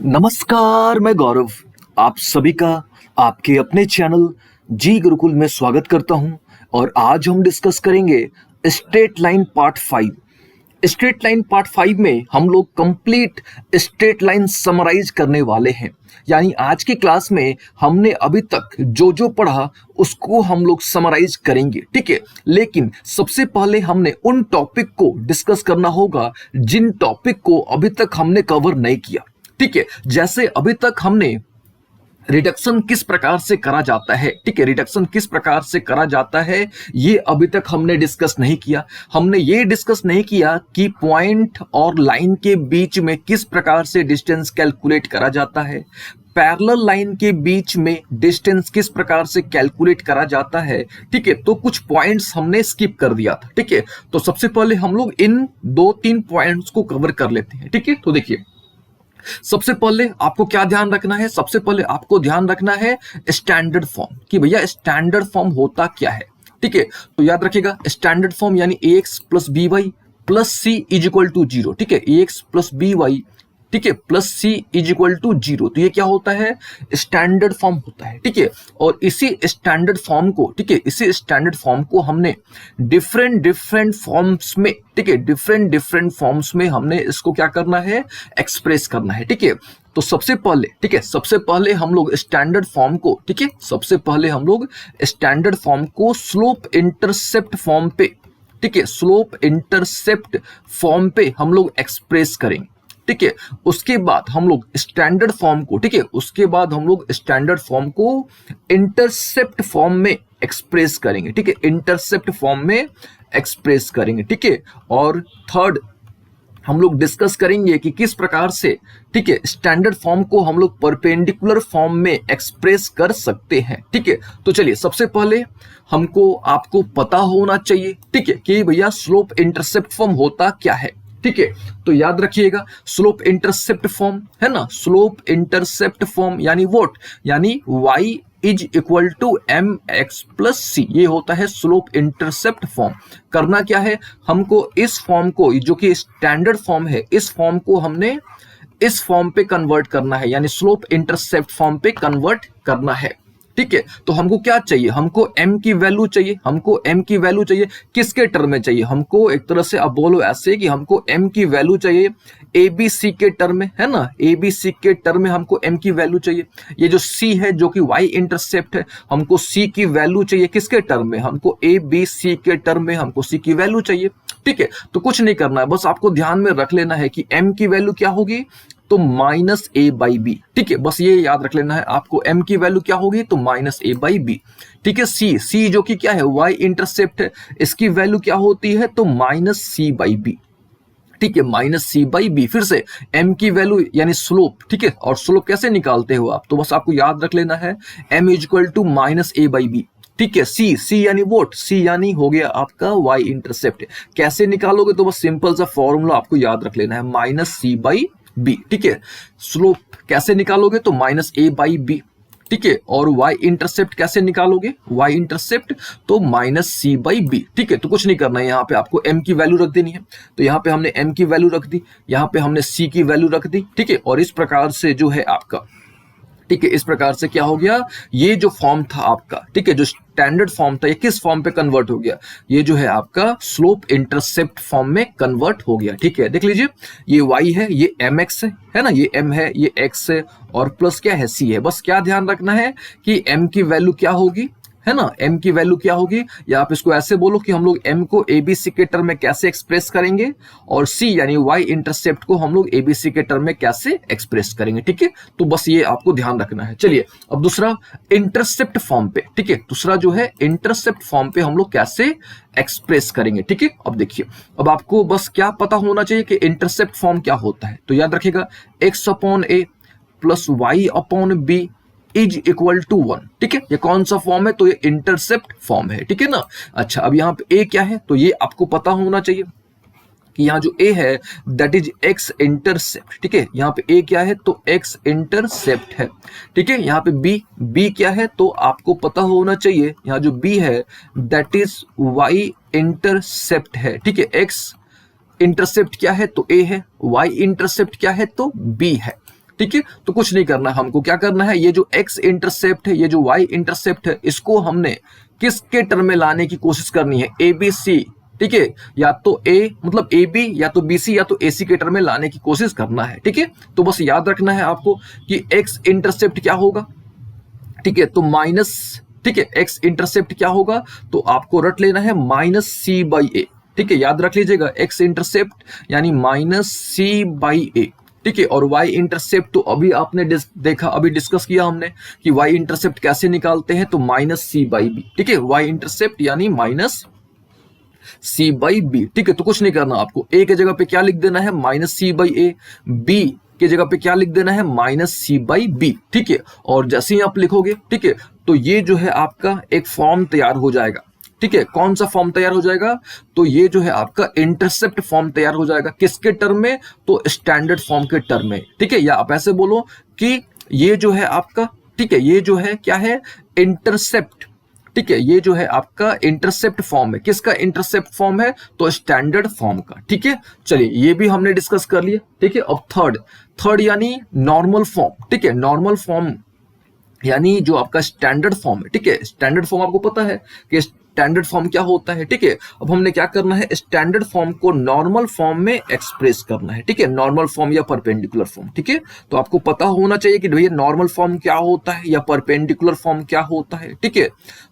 नमस्कार, मैं गौरव आप सभी का आपके अपने चैनल जी गुरुकुल में स्वागत करता हूं। और आज हम डिस्कस करेंगे straight line part 5। Straight line part 5 में हम लोग कंप्लीट स्ट्रेट लाइन समराइज करने वाले हैं। यानी आज की क्लास में हमने अभी तक जो जो पढ़ा उसको हम लोग समराइज करेंगे, ठीक है। लेकिन सबसे पहले हमने उन टॉपिक को डिस्कस करना होगा जिन टॉपिक को अभी तक हमने कवर नहीं किया, ठीक है। जैसे अभी तक हमने रिडक्शन किस प्रकार से करा जाता है, ठीक है, रिडक्शन किस प्रकार से करा जाता है ये अभी तक हमने डिस्कस नहीं किया। हमने ये डिस्कस नहीं किया कि पॉइंट और लाइन के बीच में किस प्रकार से डिस्टेंस कैलकुलेट करा जाता है, पैरेलल लाइन के बीच में डिस्टेंस किस प्रकार से कैलकुलेट करा जाता है, ठीक है। तो कुछ पॉइंट्स हमने स्किप कर दिया था, ठीक है। तो सबसे पहले हम लोग इन 2-3 पॉइंट्स को कवर कर लेते हैं, ठीक है। तो देखिए, सबसे पहले आपको क्या ध्यान रखना है, सबसे पहले आपको ध्यान रखना है स्टैंडर्ड फॉर्म कि भैया स्टैंडर्ड फॉर्म होता क्या है, ठीक है। तो याद रखिएगा स्टैंडर्ड फॉर्म यानी ax plus b y plus c is equal to 0, ठीक है। ax प्लस बी वाई, ठीक है, plus c is equal to 0। तो ये क्या होता है, स्टैंडर्ड फॉर्म होता है, ठीक है। और इसी स्टैंडर्ड फॉर्म को, ठीक है, इसी स्टैंडर्ड फॉर्म को हमने डिफरेंट फॉर्म्स में, ठीक है, डिफरेंट फॉर्म्स में हमने इसको क्या करना है, एक्सप्रेस करना है, ठीक है। तो सबसे पहले, ठीक है, सबसे पहले हम लोग स्टैंडर्ड फॉर्म को, ठीक है, सबसे पहले हम लोग स्टैंडर्ड फॉर्म को स्लोप इंटरसेप्ट फॉर्म पे, ठीक है, स्लोप इंटरसेप्ट फॉर्म पे हम लोग एक्सप्रेस करेंगे, ठीक है। उसके बाद हम लोग स्टैंडर्ड फॉर्म को, ठीक है, उसके बाद हम लोग स्टैंडर्ड फॉर्म को इंटरसेप्ट फॉर्म में एक्सप्रेस करेंगे, ठीक है, इंटरसेप्ट फॉर्म में एक्सप्रेस करेंगे, ठीक है। और थर्ड हम लोग डिस्कस करेंगे कि किस प्रकार से, ठीक है, स्टैंडर्ड फॉर्म को हम लोग परपेंडिकुलर फॉर्म में एक्सप्रेस कर सकते हैं, ठीक है। तो चलिए, सबसे पहले हमको आपको पता होना चाहिए, ठीक है, कि भैया स्लोप इंटरसेप्ट फॉर्म होता क्या है, ठीक है। तो याद रखिएगा स्लोप इंटरसेप्ट फॉर्म है ना, स्लोप इंटरसेप्ट फॉर्म यानी व्हाट, यानी y is equal to M X plus C, ये होता है स्लोप इंटरसेप्ट फॉर्म। करना क्या है, हमको इस फॉर्म को, जो कि स्टैंडर्ड फॉर्म है, इस फॉर्म को हमने इस फॉर्म पे कन्वर्ट करना है, यानी स्लोप इंटरसेप्ट फॉर्म पे कन्वर्ट करना है, ठीक है। तो हमको क्या चाहिए, हमको m की वैल्यू चाहिए, हमको m की वैल्यू चाहिए किसके टर्म में चाहिए, हमको एक तरह से अब बोलो ऐसे कि हमको m की वैल्यू चाहिए abc के टर्म में, है ना, abc के टर्म में हमको m की वैल्यू चाहिए। ये जो c है जो कि y इंटरसेप्ट है, हमको c की वैल्यू चाहिए किसके टर्म में, हमको abc के टर्म में हमको c की वैल्यू चाहिए, ठीक है। तो कुछ नहीं करना है, बस आपको ध्यान में रख लेना है कि m की वैल्यू क्या होगी, तो माइनस ए बाई बी, ठीक है, बस ये याद रख लेना है आपको, m की वैल्यू क्या होगी, तो माइनस ए बाई बी, ठीक है। c जो कि क्या है, y इंटरसेप्ट है, इसकी वैल्यू क्या होती है, तो माइनस सी बाई बी, ठीक है, माइनस सी बाई बी। फिर से m की वैल्यू यानी स्लोप, ठीक है, और स्लोप कैसे निकालते हो आप, तो बस आपको याद रख लेना है m is equal to minus a by b, ठीक है। सी यानी वोट, सी यानी हो गया आपका y इंटरसेप्ट। कैसे निकालोगे, तो बस सिंपल सा फॉर्मूला आपको याद रख लेना है, माइनस सी बाई बी, ठीक है। स्लोप कैसे निकालोगे, तो माइनस ए बाई बी, ठीक है। और y इंटरसेप्ट कैसे निकालोगे, y इंटरसेप्ट तो माइनस सी बाई बी, ठीक है। तो कुछ नहीं करना है, यहाँ पे आपको m की वैल्यू रख देनी है, तो यहाँ पे हमने m की वैल्यू रख दी, यहाँ पे हमने c की वैल्यू रख दी, ठीक है। और इस प्रकार से जो है आपका, ठीक है, इस प्रकार से क्या हो गया, ये जो फॉर्म था आपका, ठीक है, जो स्टैंडर्ड फॉर्म था, ये किस फॉर्म पे कन्वर्ट हो गया, ये जो है आपका स्लोप इंटरसेप्ट फॉर्म में कन्वर्ट हो गया, ठीक है। देख लीजिए, ये y है, ये mx है ना, ये m है, ये x है, और प्लस क्या है, c है। बस क्या ध्यान रखना है कि m की वैल्यू क्या होगी, है ना, m की वैल्यू क्या होगी, या आप इसको ऐसे बोलो कि हम लोग m को abc के टर्म में कैसे एक्सप्रेस करेंगे, और c यानी y इंटरसेप्ट को हम लोग abc के टर्म में कैसे एक्सप्रेस करेंगे, ठीक है। तो बस ये आपको ध्यान रखना है। चलिए, अब दूसरा इंटरसेप्ट फॉर्म पे, ठीक है, दूसरा जो है इंटरसेप्ट फॉर्म पे हम लोग कैसे एक्सप्रेस करेंगे, ठीक है। अब देखिए, अब आपको बस क्या पता होना चाहिए कि इंटरसेप्ट फॉर्म क्या होता है, तो याद रखिएगा x upon a plus y upon b is equal to 1, ठीक है। ये कौन सा फॉर्म है, तो ये इंटरसेप्ट फॉर्म है, ठीक है ना। अच्छा, अब यहाँ पे a क्या है, तो ये आपको पता होना चाहिए कि यहाँ जो a है दैट इज x इंटरसेप्ट, ठीक है। यहाँ पे a क्या है, तो x इंटरसेप्ट है, ठीक है। यहाँ पे b क्या है, तो आपको पता होना चाहिए, यहाँ जो b है दैट इज y इंटरसेप्ट है, ठीक है। x इंटरसेप्ट क्या है, तो a है, y इंटरसेप्ट क्या है, तो b है, ठीक है। तो कुछ नहीं करना है, हमको क्या करना है, ये जो x इंटरसेप्ट है, ये जो y इंटरसेप्ट है, इसको हमने किसके टर्म में लाने की कोशिश करनी है, ए बी सी, ठीक है, या तो a मतलब ए बी, या तो बी सी, या तो ए सी के टर्म में लाने की कोशिश करना है, ठीक है। तो बस याद रखना है आपको कि x इंटरसेप्ट क्या होगा, ठीक है, तो माइनस, ठीक है, x इंटरसेप्ट क्या होगा, तो आपको रट लेना है माइनस सी बाई ए, ठीक है, याद रख लीजिएगा, x इंटरसेप्ट यानी माइनस सी बाई ए, ठीक है। और y इंटरसेप्ट तो अभी आपने देखा, अभी डिस्कस किया हमने कि y इंटरसेप्ट कैसे निकालते हैं, तो माइनस सी बाई बी, ठीक है, y इंटरसेप्ट यानी माइनस सी बाई बी, ठीक है। तो कुछ नहीं करना, आपको a के जगह पे क्या लिख देना है, minus c by a, b की जगह पे क्या लिख देना है, माइनस सी बाई बी, ठीक है। और जैसे ही आप लिखोगे, ठीक है, तो ये जो है आपका एक फॉर्म तैयार हो जाएगा, ठीक है। कौन सा फॉर्म तैयार हो जाएगा, तो ये जो है आपका इंटरसेप्ट फॉर्म तैयार हो जाएगा, किसके टर्म में, तो स्टैंडर्ड फॉर्म के टर्म में, ठीक है। या आप ऐसे बोलो कि ये जो है आपका, ठीक है, ये जो है क्या है, इंटरसेप्ट, ठीक है, ये जो है आपका इंटरसेप्ट फॉर्म है, किसका इंटरसेप्ट फॉर्म है, तो स्टैंडर्ड फॉर्म का, ठीक है। चलिए ये भी हमने डिस्कस कर लिया, ठीक है। अब थर्ड यानी नॉर्मल फॉर्म, ठीक है, नॉर्मल फॉर्म यानी जो आपका स्टैंडर्ड फॉर्म है, ठीक है। स्टैंडर्ड फॉर्म आपको पता है कि स्टैंडर्ड फॉर्म क्या होता है, ठीक है। अब हमने क्या करना है, स्टैंडर्ड फॉर्म को नॉर्मल फॉर्म में एक्सप्रेस करना है, ठीक है, नॉर्मल फॉर्म या परपेंडिकुलर फॉर्म, ठीक है। तो आपको पता होना चाहिए कि भैया नॉर्मल फॉर्म क्या होता है या परपेंडिकुलर फॉर्म क्या होता है, ठीक है।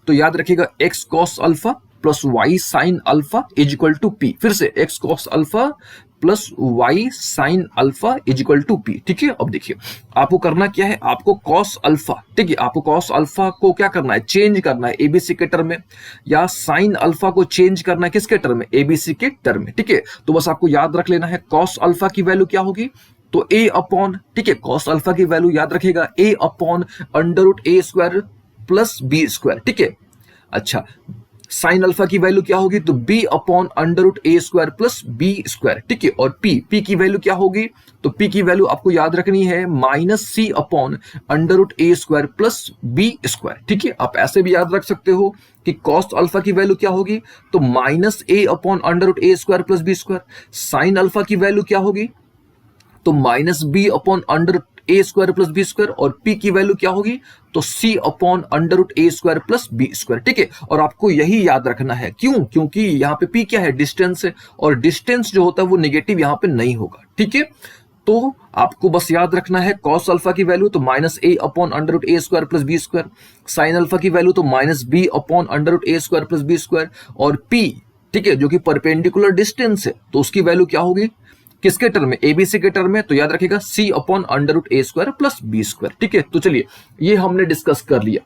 तो याद रखिएगा, x cos alpha plus y sine alpha is equal to p, फिर से x cos alpha plus y sine alpha is equal to p, ठीक है। अब देखिए आपको करना क्या है, आपको कॉस अल्फा, ठीक है, आपको कॉस अल्फा को क्या करना है, चेंज करना है एबीसी के टर्म में, या साइन अल्फा को चेंज करना है किसके टर्म में, एबीसी के टर्म में, ठीक है। तो बस आपको याद रख लेना है कॉस अल्फा की वैल्यू क्या होगी, तो ए अपॉन, ठीक है, कॉस अल्फा की वैल्यू याद रखेगा ए अपॉन अंडर रूट ए स्क्वायर प्लस बी स्क्वायर, ठीक है। अच्छा, साइन अल्फा की वैल्यू क्या होगी, तो b अपॉन अंडर रूट ए स्क्वायर प्लस बी स्क्वायर, ठीक है। और p की वैल्यू क्या होगी, तो p की वैल्यू आपको याद रखनी है माइनस सी अपॉन अंडर रूट ए स्क्वायर प्लस बी स्क्वायर, ठीक है। आप ऐसे भी याद रख सकते हो कि कॉस अल्फा की वैल्यू क्या होगी, तो माइनस ए अपॉन अंडर रूट ए square plus B square. Sine alpha की वैल्यू क्या होगी, तो minus B upon under A square plus B square. और p की वैल्यू क्या होगी, तो c अपॉन अंडर रूट ए स्क्वायर प्लस बी स्क्वायर, ठीक है। और आपको यही याद रखना है, क्यों, क्योंकि यहाँ पे p क्या है, डिस्टेंस है, और डिस्टेंस जो होता है वो नेगेटिव यहाँ पे नहीं होगा, ठीक है। तो आपको बस याद रखना है कॉस अल्फा की वैल्यू तो माइनस ए अपॉन अंडर रूट ए square plus B square, sine alpha की वैल्यू तो minus B upon under root ए स्क्वायर प्लस बी स्क्वायर, और p, ठीक है, जो कि परपेंडिकुलर डिस्टेंस है, तो उसकी वैल्यू क्या होगी, किसके टर्म में, एबीसी के टर्म में, तो याद रखिएगा c अपॉन अंडर रूट ए स्क्वायर प्लस बी स्क्वायर, ठीक है। तो चलिए ये हमने डिस्कस कर लिया,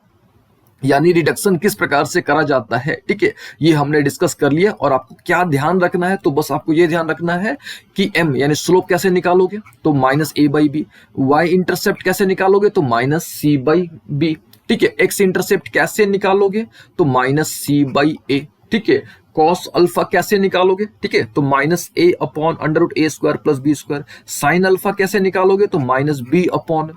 यानी रिडक्शन किस प्रकार से करा जाता है, ठीक है, ये हमने डिस्कस कर लिया। और आपको क्या ध्यान रखना है, तो बस आपको ये ध्यान रखना है कि m यानी स्लोप कैसे निकालोगे, तो minus a by b, y intercept कैसे निकालोगे, तो माइनस सी बाई बी, ठीक है। एक्स इंटरसेप्ट कैसे निकालोगे, तो माइनस सी बाई ए, ठीक है। कॉस अल्फा कैसे निकालोगे, ठीक है, तो माइनस ए अपॉन अंडर रूट ए square plus B square. Sine alpha कैसे निकालोगे, तो माइनस बी अपॉन,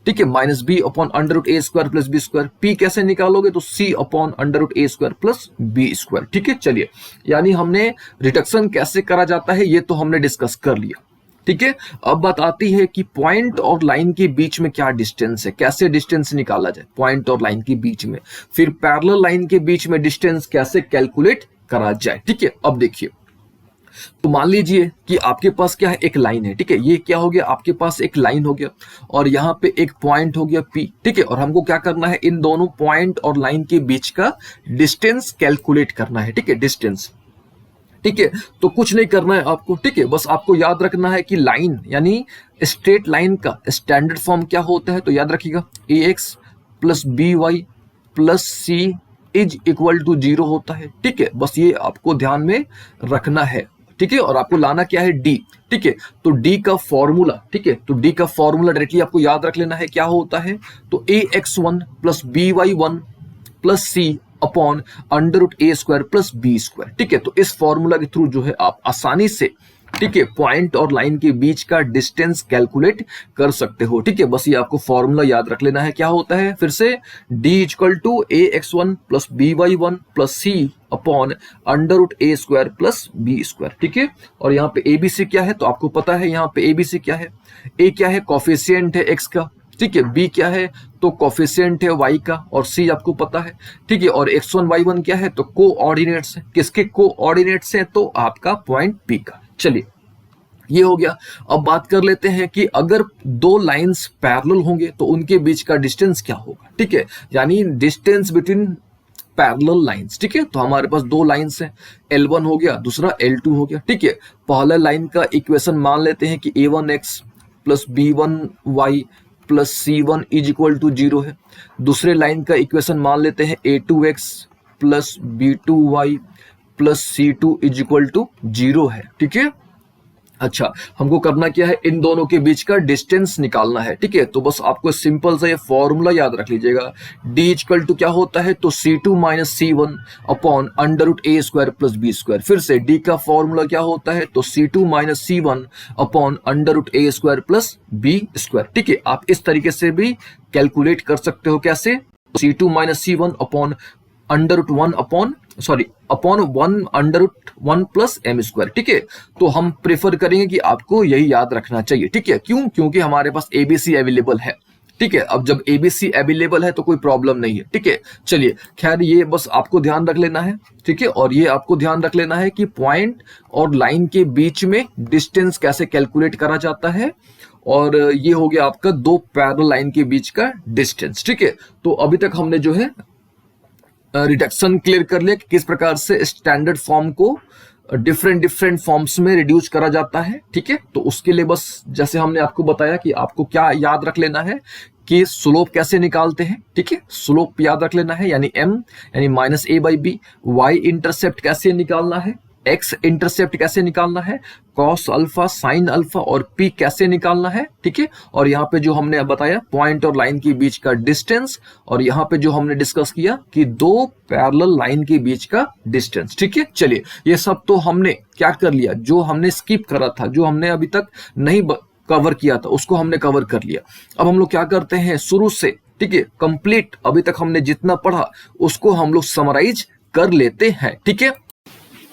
ठीक है, minus B upon under root ए square plus B square. P कैसे निकालोगे, तो सी अपॉन अंडर रूट ए स्क्वायर प्लस बी स्क्वायर, ठीक है। चलिए, यानी हमने रिडक्शन कैसे करा जाता है ये तो हमने डिस्कस कर लिया, ठीक है। अब बात आती है कि पॉइंट और लाइन के बीच में क्या डिस्टेंस है, कैसे डिस्टेंस निकाला जाए पॉइंट और लाइन के बीच में, फिर पैरेलल लाइन के बीच में डिस्टेंस कैसे कैलकुलेट करा जाए, ठीक है। अब देखिए, तो मान लीजिए कि आपके पास क्या है, एक लाइन है, ठीक है, ये क्या हो गया, आपके पास एक लाइन हो गया और यहाँ पे एक पॉइंट हो गया P, ठीक है। और हमको क्या करना है, इन दोनों पॉइंट और लाइन के बीच का डिस्टेंस कैलकुलेट करना है, ठीक है, डिस्टेंस, ठीक है। तो कुछ नहीं करना है आपको, ठीक है, बस आपको याद रखना है कि लाइन यानी स्ट्रेट लाइन का स्टैंडर्ड फॉर्म क्या होता है, तो याद रखिएगा ax plus b y plus c is equal to 0 होता है, ठीक है। बस ये आपको ध्यान में रखना है, ठीक है। और आपको लाना क्या है, d, ठीक है। तो d का फॉर्मूला, ठीक है, तो d का फॉर्मूला डायरेक्टली आपको याद रख लेना है, क्या होता है, तो ax1 plus by1 plus c upon under root ए स्क्वायर प्लस बी स्क्वायर, ठीक है। तो इस फॉर्मूला के थ्रू जो है आप आसानी से, ठीक है, पॉइंट और लाइन के बीच का डिस्टेंस कैलकुलेट कर सकते हो, ठीक है। बस ये आपको फॉर्मूला याद रख लेना है, क्या होता है, फिर से d equal to ax1 plus by1 plus c upon under root A square plus B square, ठीक है। और यहाँ पे एबीसी क्या है तो आपको पता है, यहाँ पे एबीसी क्या है, ए क्या है कॉफिशिएंट है एक्स का, ठीक है, बी क्या है तो कॉफिशिएंट है वाई का, और सी आपको पता है, ठीक है। और x1 y1 क्या है तो कोऑर्डिनेट्स है, किसके कोऑर्डिनेट्स हैं तो आपका पॉइंट पी का। चलिए ये हो गया। अब बात कर लेते हैं कि अगर दो लाइंस पैरेलल होंगे तो उनके बीच का डिस्टेंस क्या होगा, ठीक है, यानी डिस्टेंस बिटवीन पैरेलल लाइंस, ठीक है। तो हमारे पास दो लाइंस हैं, L1 हो गया, दूसरा L2 हो गया, ठीक है। पहला लाइन का इक्वेशन मान लेते हैं कि a1x plus b1y plus c1 is equal to 0 है। दूसरे लाइन का इक्वेशन मान लेते हैं a2x plus b2y plus c2 is equal to 0 है, ठीक है। अच्छा, हमको करना क्या है, इन दोनों के बीच का डिस्टेंस निकालना है, ठीक है। तो बस आपको सिंपल सा ये फॉर्मूला याद रख लीजिएगा, d इक्वल टू क्या होता है तो c2 minus c1 upon under root ए स्क्वायर प्लस बी स्क्वायर। फिर से d का फॉर्मूला क्या होता है तो c2 minus c1 upon under root ए स्क्वायर प्लस बी स्क्वायर, ठीक है। आप इस तरीके से भी कैलकुलेट कर सकते हो, कैसे, c2 minus c1 upon under root upon 1 under root 1 plus m square, ठीक है। तो हम प्रेफर करेंगे कि आपको यही याद रखना चाहिए, ठीक है। क्यों, क्योंकि हमारे पास एबीसी अवेलेबल है, ठीक है। अब जब एबीसी अवेलेबल है तो कोई प्रॉब्लम नहीं है, ठीक है। चलिए खैर ये बस आपको ध्यान रख लेना है, ठीक है। और ये आपको ध्यान रख लेना है कि पॉइंट और लाइन के बीच में डिस्टेंस कैसे कैलकुलेट करा जाता है, और ये हो गया आपका दो पैरेलल लाइन के बीच का डिस्टेंस, ठीक है। तो अभी तक हमने जो है रिडक्शन क्लियर कर लिया कि किस प्रकार से स्टैंडर्ड फॉर्म को डिफरेंट फॉर्म्स में रिड्यूस करा जाता है, ठीक है। तो उसके लिए बस जैसे हमने आपको बताया कि आपको क्या याद रख लेना है कि स्लोप कैसे निकालते हैं, ठीक है। स्लोप याद रख लेना है, यानी m यानी minus a by b. y intercept कैसे निकालना है, x इंटरसेप्ट कैसे निकालना है, कॉस अल्फा साइन अल्फा, और p कैसे निकालना है, ठीक है। और यहाँ पे जो हमने बताया पॉइंट और लाइन के बीच का डिस्टेंस, और यहाँ पे जो हमने डिस्कस किया कि दो पैरेलल लाइन के बीच का डिस्टेंस, ठीक है। चलिए ये सब तो हमने क्या कर लिया, जो हमने स्किप करा था, जो हमने अभी तक नहीं कवर किया था उसको हमने कवर कर लिया। अब हम लोग क्या करते हैं शुरू से, ठीक है, कंप्लीट अभी तक हमने जितना पढ़ा उसको हम लोग समराइज कर लेते हैं, ठीक है।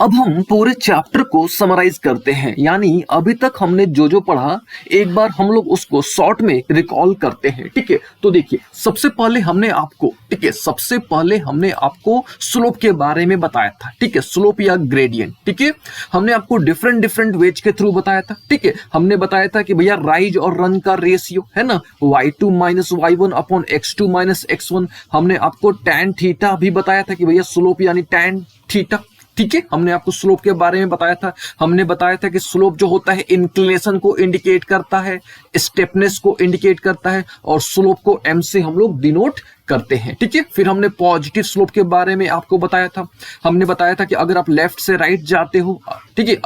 अब हम पूरे चैप्टर को समराइज करते हैं, यानी अभी तक हमने जो पढ़ा एक बार हम लोग उसको शॉर्ट में रिकॉल करते हैं, ठीक है। तो देखिए सबसे पहले हमने आपको, ठीक है, सबसे पहले हमने आपको स्लोप के बारे में बताया था, ठीक है, स्लोप या ग्रेडियंट, ठीक है। हमने आपको डिफरेंट वेज के थ्रू बताया था, ठीक है। हमने बताया था कि भैया राइज और रन का रेशियो है ना, y2 minus y1 upon x2 minus x1। हमने आपको tan थीटा भी बताया था कि भैया स्लोप यानी tan थीटा, ठीक है। हमने आपको स्लोप के बारे में बताया था, हमने बताया था कि स्लोप जो होता है इंक्लिनेशन को इंडिकेट करता है, स्टेपनेस को इंडिकेट करता है, और स्लोप को m से हम लोग डिनोट करते हैं, ठीक है। फिर हमने पॉजिटिव स्लोप के बारे में आपको बताया था, हमने बताया था कि अगर आप लेफ्ट से राइट जाते हो, ठीक है,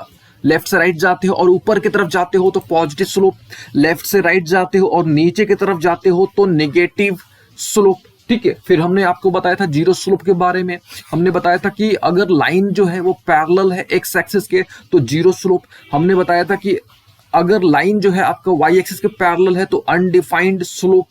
लेफ्ट से राइट जाते हो और ऊपर की तरफ जाते हो तो पॉजिटिव स्लोप, लेफ्ट से राइट जाते हो और नीचे की तरफ जाते हो तो नेगेटिव स्लोप, ठीक है। फिर हमने आपको बताया था जीरो स्लोप के बारे में, हमने बताया था कि अगर लाइन जो है वो पैरेलल है एक्स एक्सिस के तो जीरो स्लोप। हमने बताया था कि अगर लाइन जो है आपका वाई एक्सिस के पैरेलल है तो अनडिफाइंड स्लोप,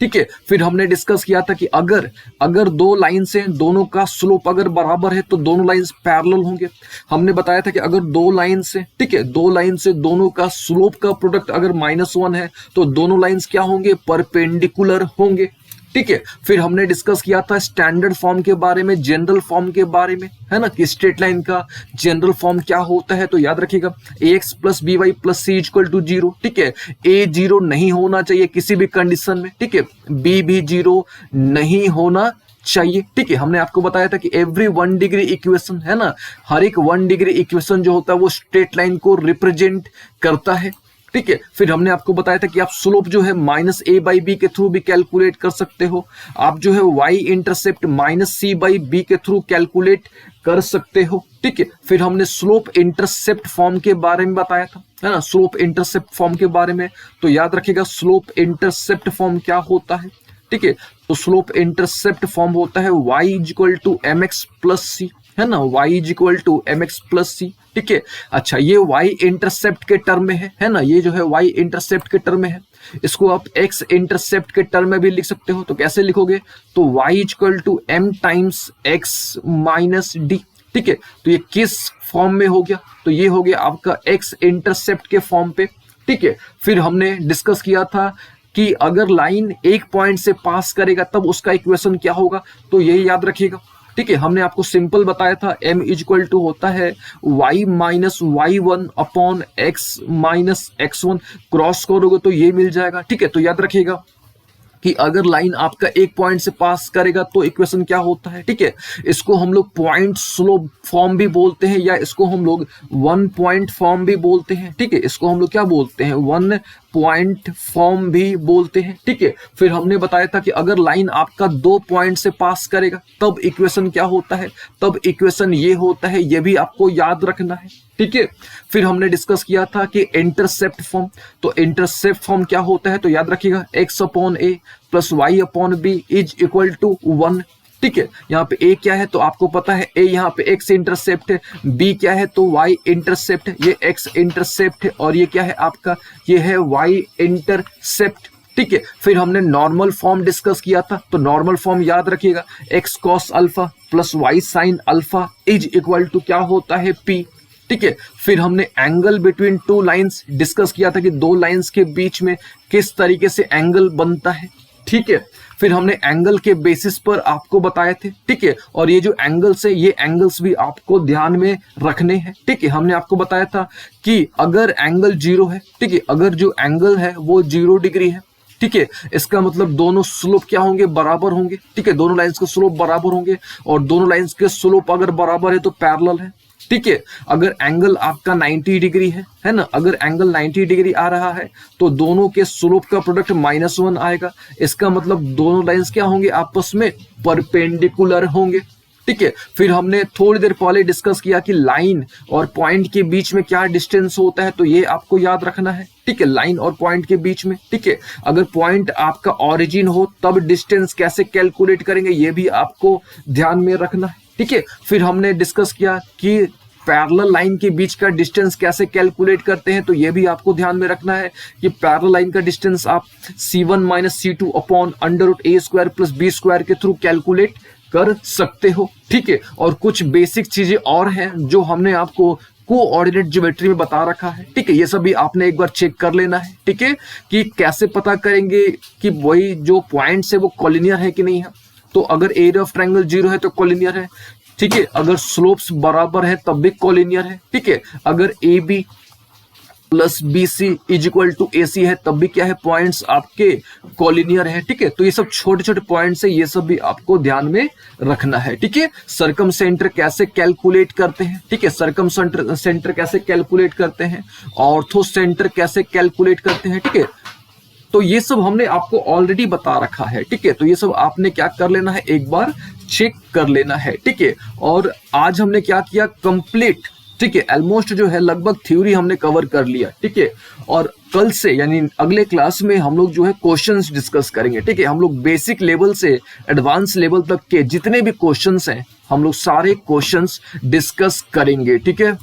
ठीक है। फिर हमने डिस्कस किया था कि अगर दो लाइन से दोनों का स्लोप अगर बराबर है तो दोनों लाइंस पैरेलल होंगे। हमने बताया था कि अगर दो लाइन से, ठीक है, दो लाइन से दोनों का स्लोप का प्रोडक्ट अगर -1 है तो दोनों लाइंस क्या होंगे, परपेंडिकुलर होंगे, ठीक है। फिर हमने डिस्कस किया था स्टैंडर्ड फॉर्म के बारे में, जनरल फॉर्म के बारे में, है ना, कि स्ट्रेट लाइन का जनरल फॉर्म क्या होता है। तो याद रखिएगा ax plus b y plus c equal to 0, ठीक है। a 0 नहीं होना चाहिए किसी भी कंडीशन में, ठीक है, b भी 0 नहीं होना चाहिए, ठीक है। हमने आपको बताया था कि एवरी 1 डिग्री इक्वेशन, है ना, हर एक 1 डिग्री इक्वेशन जो होता है वो स्ट्रेट लाइन को रिप्रेजेंट करता है, ठीक है। फिर हमने आपको बताया था कि आप स्लोप जो है माइनस a बाई बी के थ्रू भी कैलकुलेट कर सकते हो, आप जो है y intercept minus c by b के थ्रू कैलकुलेट कर सकते हो, ठीक है। फिर हमने स्लोप इंटरसेप्ट फॉर्म के बारे में बताया था, है ना, स्लोप इंटरसेप्ट फॉर्म के बारे में। तो याद रखिएगा स्लोप इंटरसेप्ट फॉर्म क्या होता है, ठीक है। तो स्लोप इंटरसेप्ट फॉर्म होता है y equal to mx plus c, है ना, y equal to mx plus c, ठीक है। अच्छा ये y इंटरसेप्ट के टर्म में है ना, ये जो है y इंटरसेप्ट के टर्म में है। इसको आप x इंटरसेप्ट के टर्म में भी लिख सकते हो, तो कैसे लिखोगे, तो y equal to m times x minus d, ठीक है। तो ये किस फॉर्म में हो गया, तो ये हो गया आपका एक्स इंटरसेप्ट के फॉर्म पे, ठीक है। फिर हमने डिस्कस किया था कि अगर लाइन एक पॉइंट से पास करेगा तब उसका इक्वेशन क्या होगा, तो यही याद रखिएगा, ठीक है। हमने आपको सिंपल बताया था m इक्वल टू होता है y minus y1 upon x minus x1, cross करोगे तो ये मिल जाएगा, ठीक है। तो याद रखिएगा कि अगर लाइन आपका एक पॉइंट से पास करेगा तो इक्वेशन क्या होता है, ठीक है। इसको हम लोग पॉइंट स्लोप फॉर्म भी बोलते हैं, या इसको हम लोग वन पॉइंट फॉर्म भी बोलते हैं, ठीक है। इसको हम लोग क्या बोलते हैं, वन पॉइंट फॉर्म भी बोलते हैं, ठीक है। फिर हमने बताया था कि अगर लाइन आपका 2 पॉइंट से पास करेगा तब इक्वेशन क्या होता है, तब इक्वेशन ये होता है, ये भी आपको याद रखना है, ठीक है। फिर हमने डिस्कस किया था कि इंटरसेप्ट फॉर्म, तो इंटरसेप्ट फॉर्म क्या होता है, तो याद रखिएगा x upon a plus y upon b is equal to 1, ठीक है। यहाँ पे a क्या है तो आपको पता है, a यहाँ पे x इंटरसेप्ट है, b क्या है तो y इंटरसेप्ट है, ये x इंटरसेप्ट है, और ये क्या है आपका, ये है y इंटरसेप्ट, ठीक है। फिर हमने नॉर्मल फॉर्म डिस्कस किया था, तो नॉर्मल फॉर्म याद रखिएगा, x cos alpha plus y sin alpha is equal to क्या होता है p, ठीक है। फिर हमने angle between two lines discuss किया था कि दो लाइंस के बीच में किस तरीके से एंगल बनता है, ठीक है। फिर हमने एंगल के बेसिस पर आपको बताए थे, ठीक है। और ये जो एंगल्स है, ये एंगल्स भी आपको ध्यान में रखने हैं, ठीक है। हमने आपको बताया था कि अगर एंगल 0 है, ठीक है, अगर जो एंगल है वो 0 डिग्री है, ठीक है, इसका मतलब दोनों स्लोप क्या होंगे, बराबर होंगे, ठीक है। दोनों लाइंस के स्लोप बराबर होंगे, और दोनों लाइंस के स्लोप अगर बराबर है तो पैरेलल है, ठीक है। अगर एंगल आपका 90 डिग्री है ना, अगर एंगल 90 डिग्री आ रहा है तो दोनों के स्लोप का प्रोडक्ट -1 आएगा, इसका मतलब दोनों लाइंस क्या होंगे, आपस में परपेंडिकुलर होंगे, ठीक है। फिर हमने थोड़ी देर पहले डिस्कस किया कि लाइन और पॉइंट के बीच में क्या डिस्टेंस होता है, तो ये आपको याद रखना है, ठीक है, लाइन और पॉइंट के बीच में, ठीक है। अगर पॉइंट आपका ऑरिजिन हो तब डिस्टेंस कैसे कैलकुलेट करेंगे, ये भी आपको ध्यान में रखना है, ठीक है। फिर हमने डिस्कस किया कि पैरेलल लाइन के बीच का डिस्टेंस कैसे कैलकुलेट करते हैं, तो ये भी आपको ध्यान में रखना है कि पैरेलल लाइन का डिस्टेंस आप c1 minus c2 upon √a square plus b square के थ्रू कैलकुलेट कर सकते हो, ठीक है। और कुछ बेसिक चीजें और हैं जो हमने आपको कोऑर्डिनेट ज्योमेट्री में बता रखा है, ठीक है। ये सब भी आपने एक बार चेक कर लेना है, ठीक है, कि कैसे पता करेंगे कि वही जो पॉइंट्स है वो कॉलिनियर है कि नहीं है। तो अगर एरिया ऑफ ट्रायंगल 0 है तो कॉलिनियर है, ठीक है। अगर स्लोप्स बराबर है तब भी कॉलिनियर है, ठीक है। अगर a b plus b c is equal to a c है तब भी क्या है, पॉइंट्स आपके कॉलिनियर है, ठीक है। तो ये सब छोटे छोटे पॉइंट्स है, ये सब भी आपको ध्यान में रखना है, ठीक है। सर्कम सेंटर कैसे कैलकुलेट करते हैं, ठीक है, सर्कम सेंटर कैसे कैलकुलेट करते हैं, ऑर्थो सेंटर कैसे कैलकुलेट करते हैं, ठीक है। तो ये सब हमने आपको ऑलरेडी बता रखा है, ठीक है। तो ये सब आपने क्या कर लेना है, एक बार चेक कर लेना है, ठीक है। और आज हमने क्या किया, कंप्लीट, ठीक है, ऑलमोस्ट जो है लगभग थ्योरी हमने कवर कर लिया, ठीक है। और कल से यानी अगले क्लास में हम लोग जो है क्वेश्चंस डिस्कस करेंगे, ठीक है। हम लोग बेसिक लेवल से एडवांस लेवल तक के जितने भी क्वेश्चंस हैं हम लोग सारे क्वेश्चंस डिस्कस करेंगे, ठीक है।